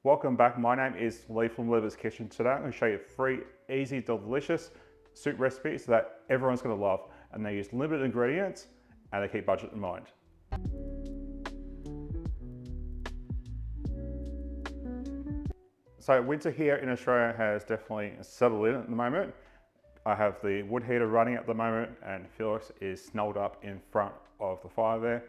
Welcome back. My name is Lee from Leek's Kitchen. Today I'm going to show you 3 easy, delicious soup recipes that everyone's going to love, and they use limited ingredients and they keep budget in mind. So winter here in Australia has definitely settled in at the moment. I have the wood heater running at the moment and Felix is snuggled up in front of the fire there.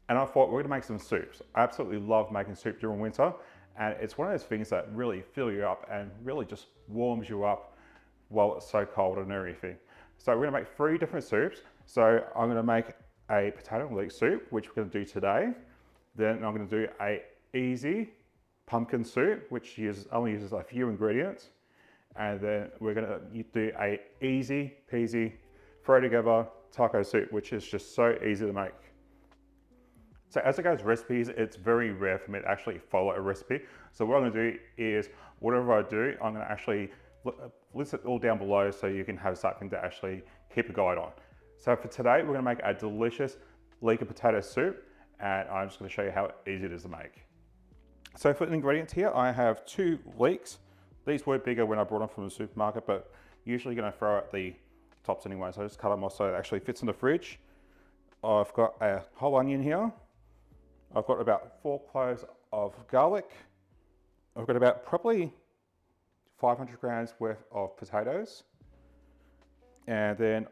And I thought we're going to make some soups. I absolutely love making soup during winter, and it's one of those things that really fill you up and really just warms you up while it's so cold and everything. So we're going to make 3 different soups. So I'm going to make a potato and leek soup, which we're going to do today. Then I'm going to do a easy pumpkin soup, which only uses a few ingredients. And then we're going to do a easy peasy throw together taco soup, which is just so easy to make. So as it goes recipes, it's very rare for me to actually follow a recipe. So what I'm going to do is, whatever I do, I'm going to actually list it all down below so you can have something to actually keep a guide on. So for today, we're going to make a delicious leek and potato soup, and I'm just going to show you how easy it is to make. So for the ingredients here, I have 2 leeks. These were bigger when I brought them from the supermarket, but usually going to throw out the tops anyway. So I just cut them off so it actually fits in the fridge. I've got a whole onion here. I've got about 4 cloves of garlic. I've got about probably 500 grams worth of potatoes. And then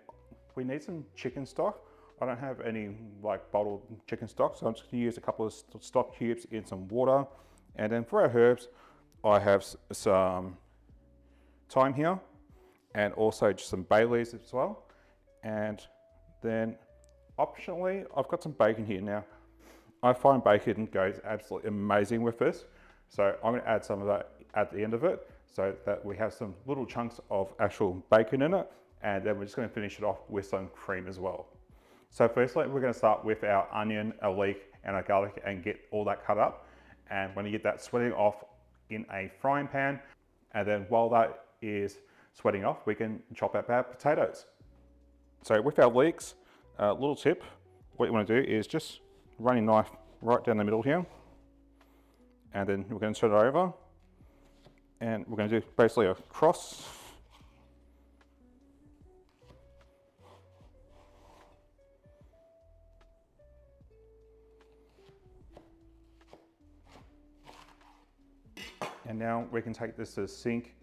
we need some chicken stock. I don't have any like bottled chicken stock, so I'm just going to use a couple of stock cubes in some water. And then for our herbs, I have some thyme here and also just some bay leaves as well. And then optionally, I've got some bacon here. Now, I find bacon goes absolutely amazing with this. So I'm going to add some of that at the end of it so that we have some little chunks of actual bacon in it. And then we're just going to finish it off with some cream as well. So firstly, we're going to start with our onion, our leek, and our garlic and get all that cut up. And we're going to get that sweating off in a frying pan. And then while that is sweating off, we can chop up our potatoes. So with our leeks, a little tip, what you want to do is just run your knife right down the middle here, and then we're going to turn it over, and we're going to do basically a cross. And now we can take this to the sink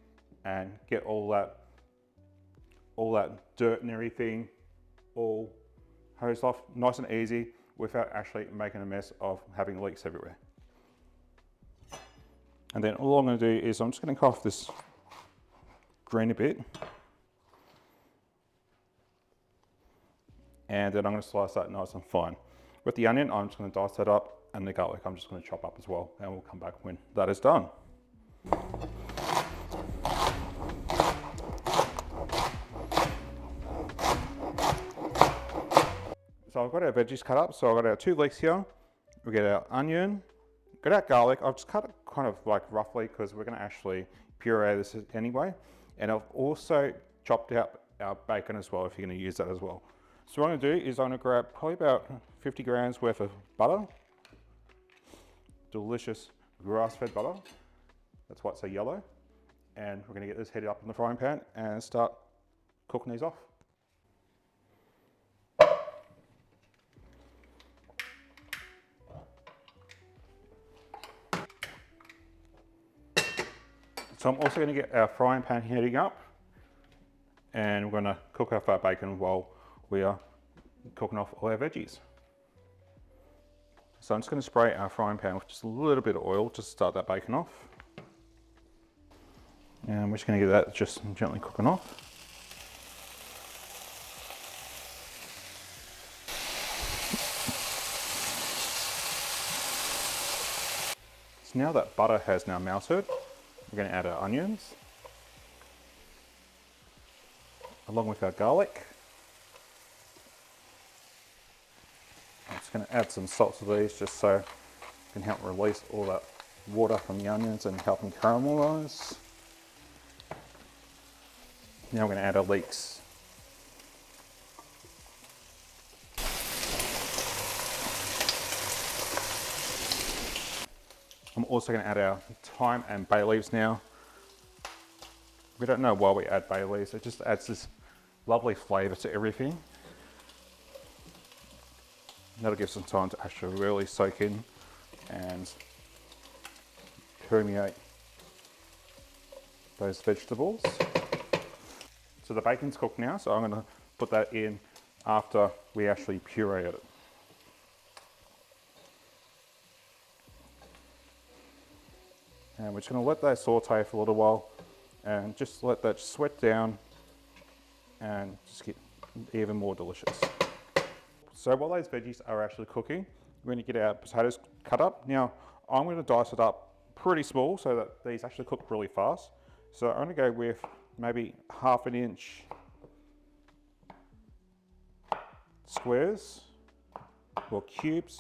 and get all that dirt and everything all hosed off nice and easy, without actually making a mess of having leeks everywhere. And then all I'm going to do is I'm just going to cut off this green a bit. And then I'm going to slice that nice and fine. With the onion, I'm just going to dice that up, and the garlic I'm just going to chop up as well, and we'll come back when that is done. So I've got our veggies cut up. So I've got our 2 leeks here. We get our onion, got our garlic. I've just cut it kind of like roughly because we're going to actually puree this anyway. And I've also chopped out our bacon as well if you're going to use that as well. So what I'm going to do is I'm going to grab probably about 50 grams worth of butter. Delicious grass-fed butter. That's why it's so yellow. And we're going to get this heated up in the frying pan and start cooking these off. So I'm also going to get our frying pan heating up, and we're going to cook off our bacon while we are cooking off all our veggies. So I'm just going to spray our frying pan with just a little bit of oil just to start that bacon off. And we're just going to get that just gently cooking off. So now that butter has now melted, we're going to add our onions, along with our garlic. I'm just going to add some salt to these just so it can help release all that water from the onions and help them caramelise. Now we're going to add our leeks. I'm also going to add our thyme and bay leaves now. We don't know why we add bay leaves, it just adds this lovely flavour to everything. That'll give some time to actually really soak in and permeate those vegetables. So the bacon's cooked now, so I'm going to put that in after we actually puree it. And we're just going to let that saute for a little while and just let that sweat down and just get even more delicious. So while those veggies are actually cooking, we're going to get our potatoes cut up. Now I'm going to dice it up pretty small so that these actually cook really fast. So I'm going to go with maybe 1/2 inch squares or cubes,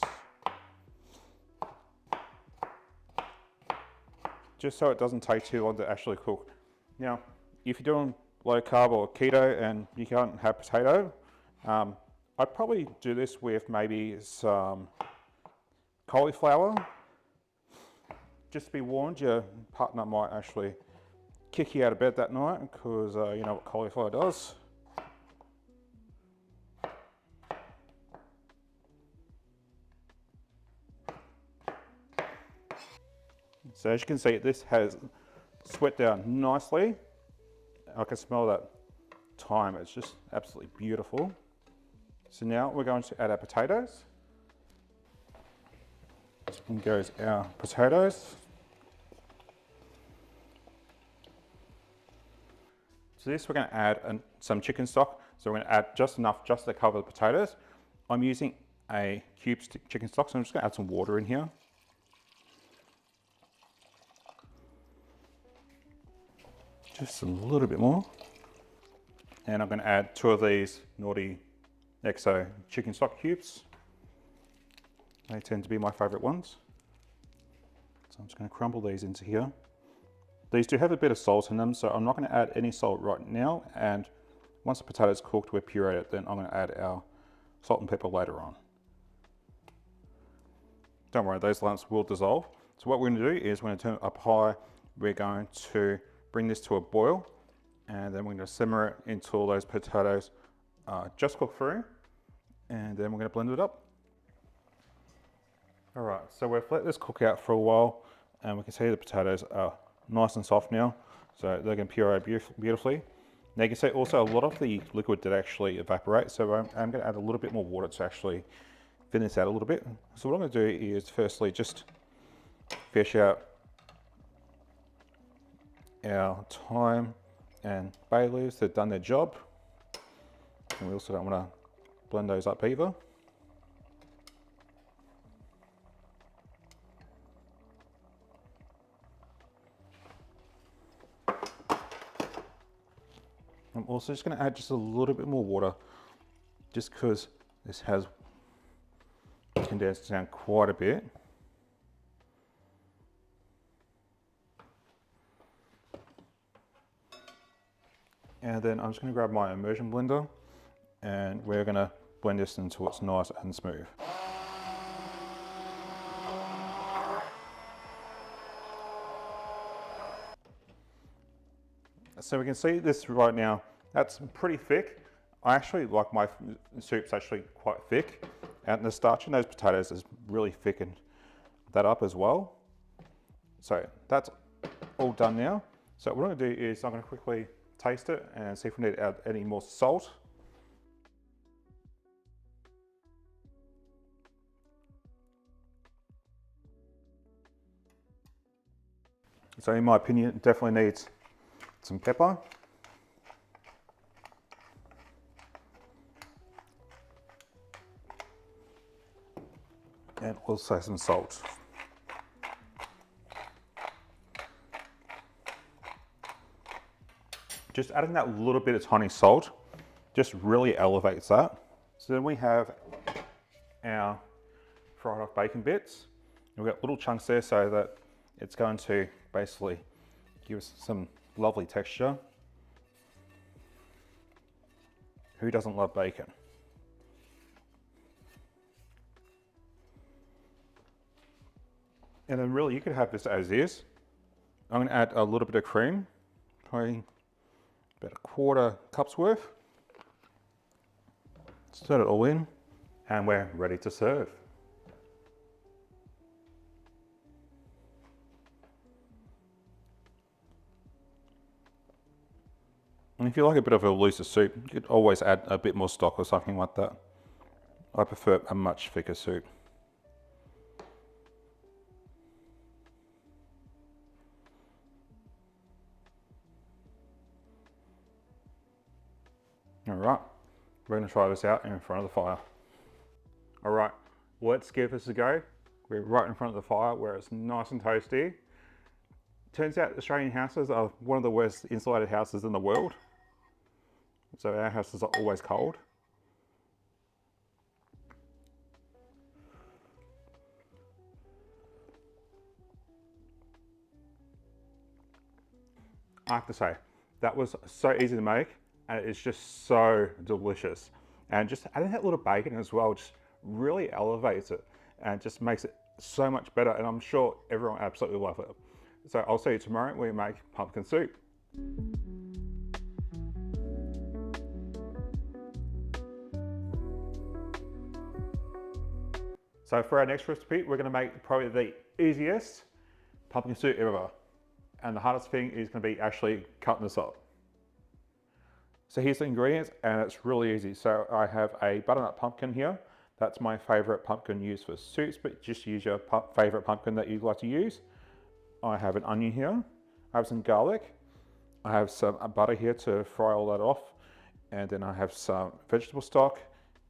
just so it doesn't take too long to actually cook. Now, if you're doing low carb or keto and you can't have potato, I'd probably do this with maybe some cauliflower. Just to be warned, your partner might actually kick you out of bed that night because you know what cauliflower does. So as you can see, this has sweat down nicely. I can smell that thyme, it's just absolutely beautiful. So now we're going to add our potatoes. In goes our potatoes. So this we're going to add some chicken stock. So we're going to add just enough just to cover the potatoes. I'm using a cube chicken stock, so I'm just going to add some water in here. Just a little bit more. And I'm going to add 2 of these naughty XO chicken stock cubes. They tend to be my favourite ones. So I'm just going to crumble these into here. These do have a bit of salt in them, so I'm not going to add any salt right now. And once the potato's cooked, we're pureed it, then I'm going to add our salt and pepper later on. Don't worry, those lumps will dissolve. So what we're going to do is we're going to turn it up high. We're going to bring this to a boil, and then we're going to simmer it until those potatoes just cook through, and then we're going to blend it up. All right, so we've let this cook out for a while, and we can see the potatoes are nice and soft now, so they're going to puree beautifully. Now you can see also a lot of the liquid did actually evaporate, so I'm going to add a little bit more water to actually thin this out a little bit. So what I'm going to do is firstly just fish out our thyme and bay leaves. They've done their job, and we also don't want to blend those up either. I'm also just going to add just a little bit more water, just because this has condensed down quite a bit. And then I'm just going to grab my immersion blender, and we're going to blend this until it's nice and smooth. So we can see this right now, that's pretty thick. I actually like my soup's actually quite thick, and the starch in those potatoes has really thickened that up as well. So that's all done now. So what I'm going to do is I'm going to quickly taste it and see if we need to add any more salt. So in my opinion, it definitely needs some pepper. And also some salt. Just adding that little bit of tiny salt just really elevates that. So then we have our fried off bacon bits. We've got little chunks there so that it's going to basically give us some lovely texture. Who doesn't love bacon? And then really you could have this as is. I'm going to add a little bit of cream, probably about a quarter cup's worth. Stir it all in and we're ready to serve. And if you like a bit of a looser soup, you could always add a bit more stock or something like that. I prefer a much thicker soup. All right, we're going to try this out in front of the fire. All right, let's give this a go. We're right in front of the fire where it's nice and toasty. Turns out Australian houses are one of the worst insulated houses in the world. So our houses are always cold. I have to say, that was so easy to make and it's just so delicious. And just adding that little bacon as well just really elevates it and just makes it so much better. And I'm sure everyone absolutely loves it. So I'll see you tomorrow when we make pumpkin soup. So for our next recipe, we're going to make probably the easiest pumpkin soup ever. And the hardest thing is going to be actually cutting this up. So here's the ingredients and it's really easy. So I have a butternut pumpkin here. That's my favorite pumpkin used for soups, but just use your favorite pumpkin that you'd like to use. I have an onion here. I have some garlic. I have some butter here to fry all that off. And then I have some vegetable stock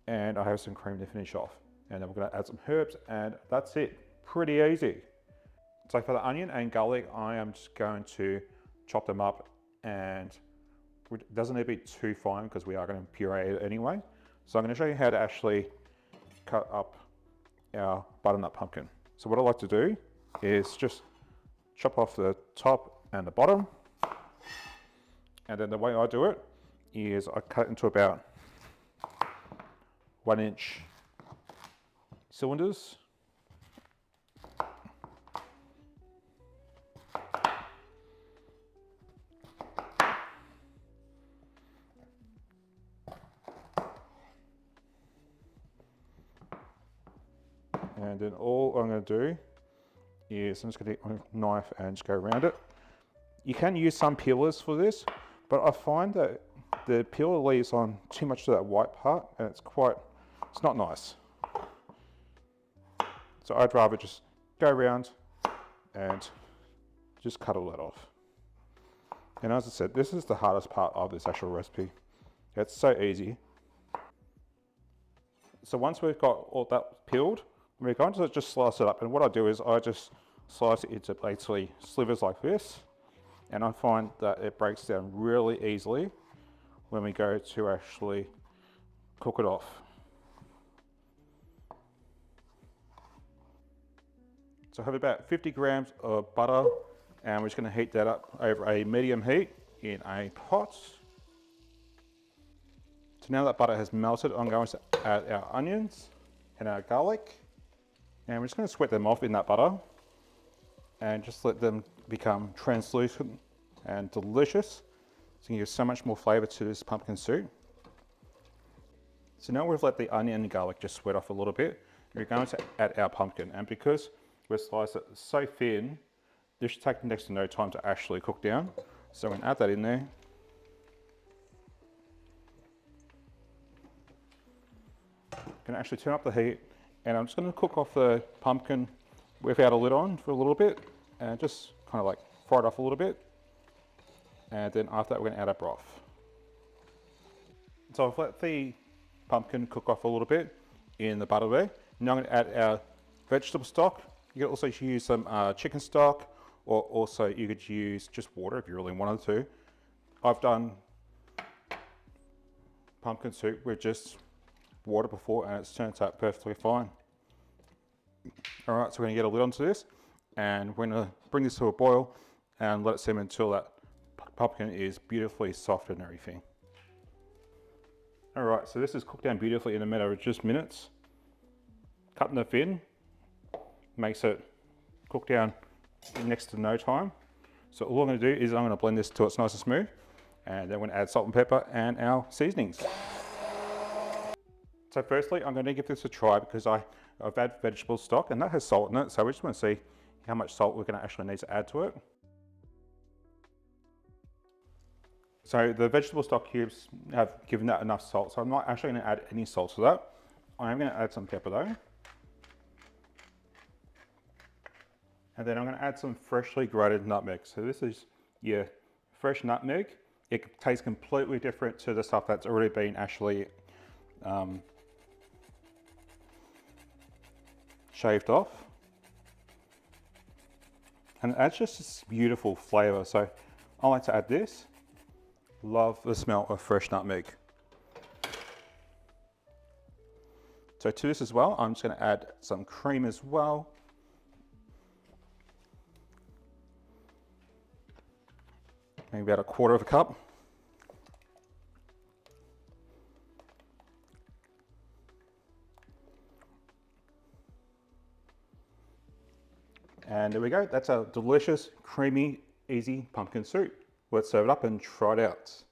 and I have some cream to finish off. And then we're going to add some herbs and that's it. Pretty easy. So for the onion and garlic, I am just going to chop them up, and it doesn't need to be too fine because we are going to puree it anyway. So I'm going to show you how to actually cut up our butternut pumpkin. So what I like to do is just chop off the top and the bottom. And then the way I do it is I cut it into about 1-inch cylinders. And then all I'm going to do is I'm just going to take my knife and just go around it. You can use some peelers for this, but I find that the peeler leaves on too much of that white part and it's not nice. So I'd rather just go around and just cut all that off. And as I said, this is the hardest part of this actual recipe. It's so easy. So once we've got all that peeled, we're going to just slice it up. And what I do is I just slice it into basically slivers like this. And I find that it breaks down really easily when we go to actually cook it off. So I have about 50 grams of butter, and we're just going to heat that up over a medium heat in a pot. So now that butter has melted, I'm going to add our onions and our garlic. And we're just going to sweat them off in that butter and just let them become translucent and delicious. It's going to give so much more flavour to this pumpkin soup. So now we've let the onion and garlic just sweat off a little bit, we're going to add our pumpkin. And because we've sliced it so thin, this should take next to no time to actually cook down. So I'm going to add that in there. Going to actually turn up the heat, and I'm just going to cook off the pumpkin without a lid on for a little bit and just kind of like fry it off a little bit. And then after that, we're going to add our broth. So I've let the pumpkin cook off a little bit in the butter there. Now I'm going to add our vegetable stock. You can also use some chicken stock, or also you could use just water if you really wanted to. I've done pumpkin soup with just water before and it's turned out perfectly fine. All right, so we're going to get a lid onto this and we're going to bring this to a boil and let it simmer until that pumpkin is beautifully soft and everything. All right, so this is cooked down beautifully in a matter of just minutes. Cutting it thin makes it cook down in next to no time. So all I'm going to do is I'm going to blend this till it's nice and smooth, and then we're going to add salt and pepper and our seasonings. So firstly, I'm going to give this a try because I've added vegetable stock and that has salt in it. So we just want to see how much salt we're going to actually need to add to it. So the vegetable stock cubes have given that enough salt. So I'm not actually going to add any salt to that. I am going to add some pepper though. And then I'm going to add some freshly grated nutmeg. So this is your fresh nutmeg. It tastes completely different to the stuff that's already been actually shaved off. And it adds just this beautiful flavor. So I like to add this. Love the smell of fresh nutmeg. So to this as well, I'm just going to add some cream as well. Maybe about 1/4 cup. And there we go. That's a delicious, creamy, easy pumpkin soup. Let's serve it up and try it out.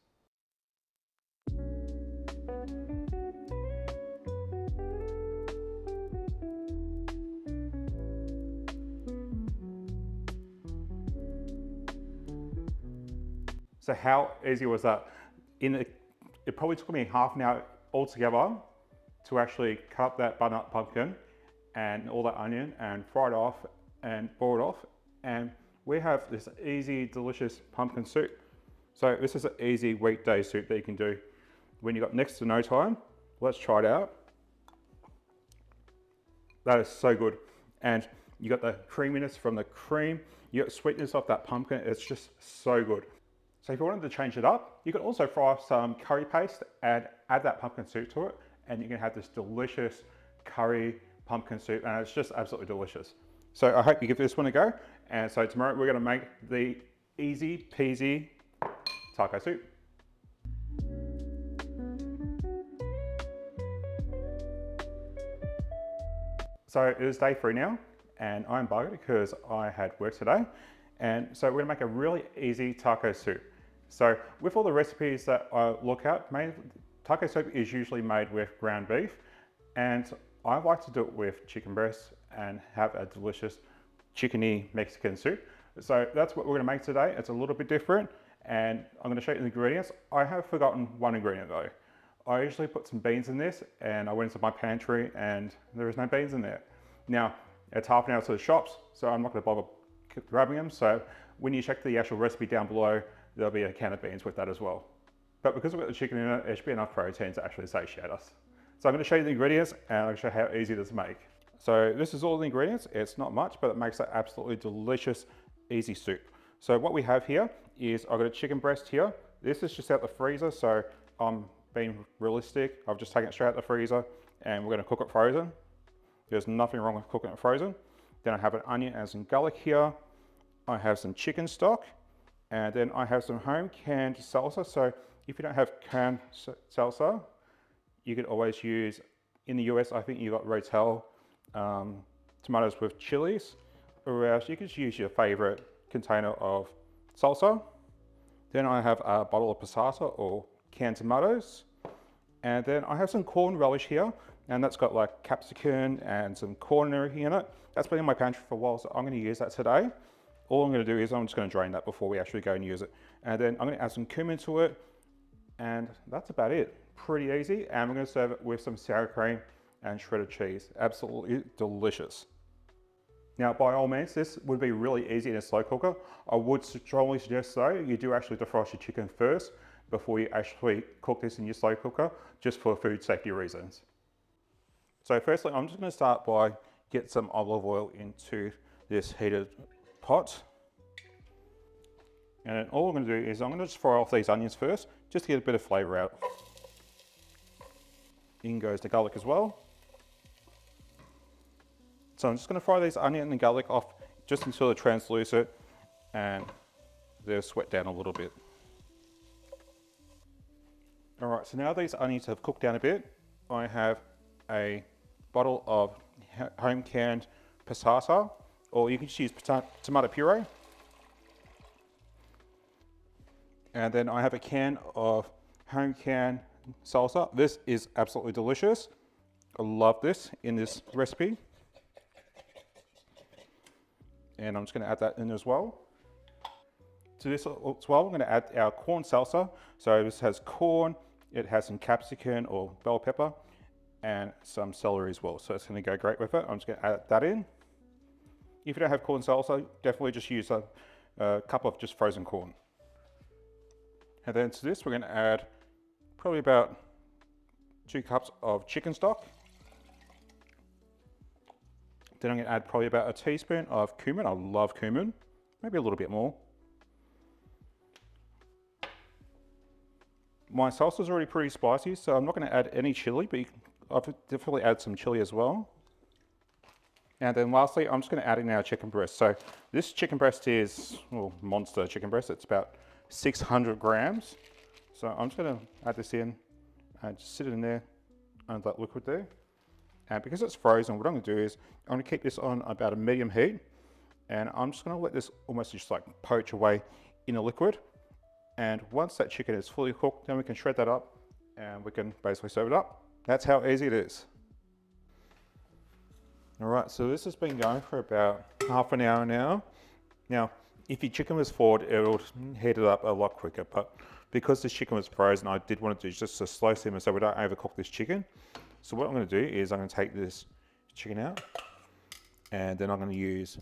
So how easy was that? It probably took me half an hour altogether to actually cut up that butternut pumpkin and all that onion and fry it off and boil it off. And we have this easy, delicious pumpkin soup. So this is an easy weekday soup that you can do when you've got next to no time. Let's try it out. That is so good. And you got the creaminess from the cream. You got sweetness off that pumpkin. It's just so good. So if you wanted to change it up, you can also fry off some curry paste and add that pumpkin soup to it. And you can have this delicious curry pumpkin soup, and it's just absolutely delicious. So I hope you give this one a go. And so tomorrow we're gonna make the easy peasy taco soup. So it is day 3 now, and I'm buggered because I had work today. And so we're gonna make a really easy taco soup. So with all the recipes that I look at, taco soup is usually made with ground beef, and I like to do it with chicken breast and have a delicious chickeny Mexican soup. So that's what we're gonna make today. It's a little bit different, and I'm gonna show you the ingredients. I have forgotten one ingredient though. I usually put some beans in this, and I went into my pantry and there is no beans in there. Now, it's half an hour to the shops, so I'm not gonna bother grabbing them. So when you check the actual recipe down below, there'll be a can of beans with that as well. But because we've got the chicken in it, it should be enough protein to actually satiate us. So I'm gonna show you the ingredients and I'll show you how easy it is to make. So this is all the ingredients. It's not much, but it makes an absolutely delicious, easy soup. So what we have here is I've got a chicken breast here. This is just out the freezer, so I'm being realistic. I've just taken it straight out the freezer and we're gonna cook it frozen. There's nothing wrong with cooking it frozen. Then I have an onion and some garlic here. I have some chicken stock, and then I have some home canned salsa. So if you don't have canned salsa, you could always use, in the US, I think you got Rotel tomatoes with chilies, or else you could use your favorite container of salsa. Then I have a bottle of passata or canned tomatoes. And then I have some corn relish here, and that's got like capsicum and some corn and everything in it. That's been in my pantry for a while, so I'm gonna use that today. All I'm gonna do is I'm just gonna drain that before we actually go and use it. And then I'm gonna add some cumin to it, and that's about it. Pretty easy, and we're gonna serve it with some sour cream and shredded cheese. Absolutely delicious. Now, by all means, this would be really easy in a slow cooker. I would strongly suggest though, you do actually defrost your chicken first before you actually cook this in your slow cooker, just for food safety reasons. So firstly, I'm just gonna start by getting some olive oil into this heated pot. And then all I'm gonna do is I'm gonna just fry off these onions first, just to get a bit of flavor out. In goes the garlic as well. So I'm just gonna fry these onion and garlic off just until they're translucent and they're sweat down a little bit. All right, so now these onions have cooked down a bit, I have a bottle of home canned passata. or you can just use tomato puree. And then I have a can of home can salsa. This is absolutely delicious. I love this in this recipe. And I'm just going to add that in as well. To this as well, I'm going to add our corn salsa. So this has corn, it has some capsicum or bell pepper, and some celery as well. So it's going to go great with it. I'm just going to add that in. If you don't have corn salsa, definitely just use a cup of just frozen corn. And then to this, we're going to add probably about 2 cups of chicken stock. Then I'm going to add probably about a teaspoon of cumin. I love cumin, maybe a little bit more. My salsa is already pretty spicy, so I'm not going to add any chili, but I'll definitely add some chili as well. And then lastly, I'm just going to add in our chicken breast. So this chicken breast is, well, monster chicken breast. It's about 600 grams. So I'm just going to add this in and just sit it in there and that liquid there. And because it's frozen, what I'm going to do is I'm going to keep this on about a medium heat, and I'm just going to let this almost just like poach away in the liquid. And once that chicken is fully cooked, then we can shred that up and we can basically serve it up. That's how easy it is. All right, so this has been going for about half an hour now. Now, if your chicken was thawed, it would heat it up a lot quicker, but because this chicken was frozen, I did want to do just a slow simmer so we don't overcook this chicken. So what I'm going to do is I'm going to take this chicken out, and then I'm going to use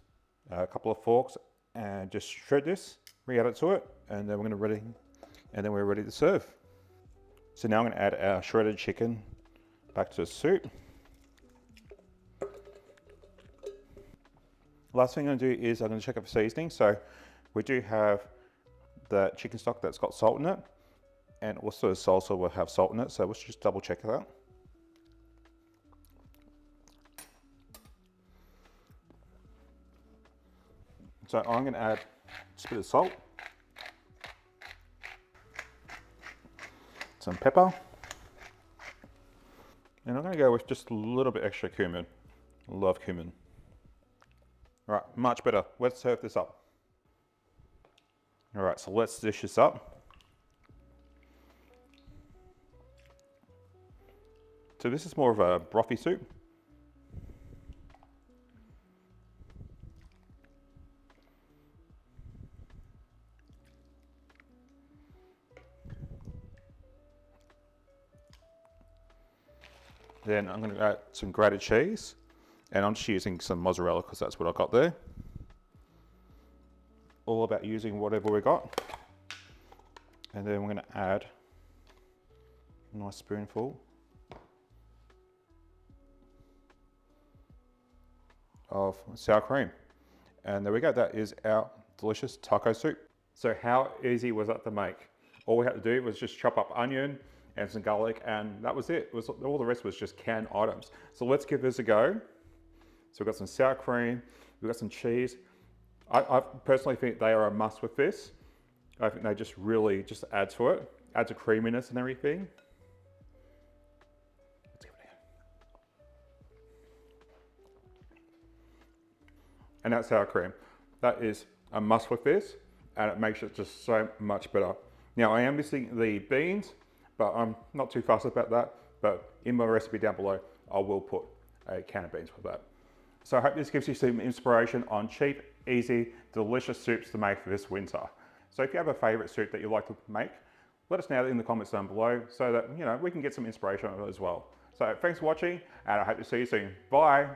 a couple of forks and just shred this, re-add it to it, and then we're ready to serve. So now I'm going to add our shredded chicken back to the soup. Last thing I'm going to do is I'm going to check up for seasoning. So we do have the chicken stock that's got salt in it, and also the salsa will have salt in it. So let's just double check that. So I'm going to add just a bit of salt, some pepper, and I'm going to go with just a little bit extra cumin. I love cumin. All right, much better. Let's serve this up. All right, so let's dish this up. So this is more of a brothy soup. Then I'm going to add some grated cheese, and I'm just using some mozzarella because that's what I got there. All about using whatever we got. And then we're going to add a nice spoonful of sour cream. And there we go, that is our delicious taco soup. So how easy was that to make? All we had to do was just chop up onion and some garlic, and that was it. All the rest was just canned items. So let's give this a go. So we've got some sour cream, we've got some cheese. I personally think they are a must with this. I think they just really just add to it, adds a creaminess and everything. Let's give it a go. And that's sour cream. That is a must with this, and it makes it just so much better. Now I am missing the beans, but I'm not too fussed about that. But in my recipe down below, I will put a can of beans with that. So I hope this gives you some inspiration on cheap, easy, delicious soups to make for this winter. So if you have a favorite soup that you'd like to make, let us know in the comments down below so that we can get some inspiration on it as well. So thanks for watching, and I hope to see you soon. Bye.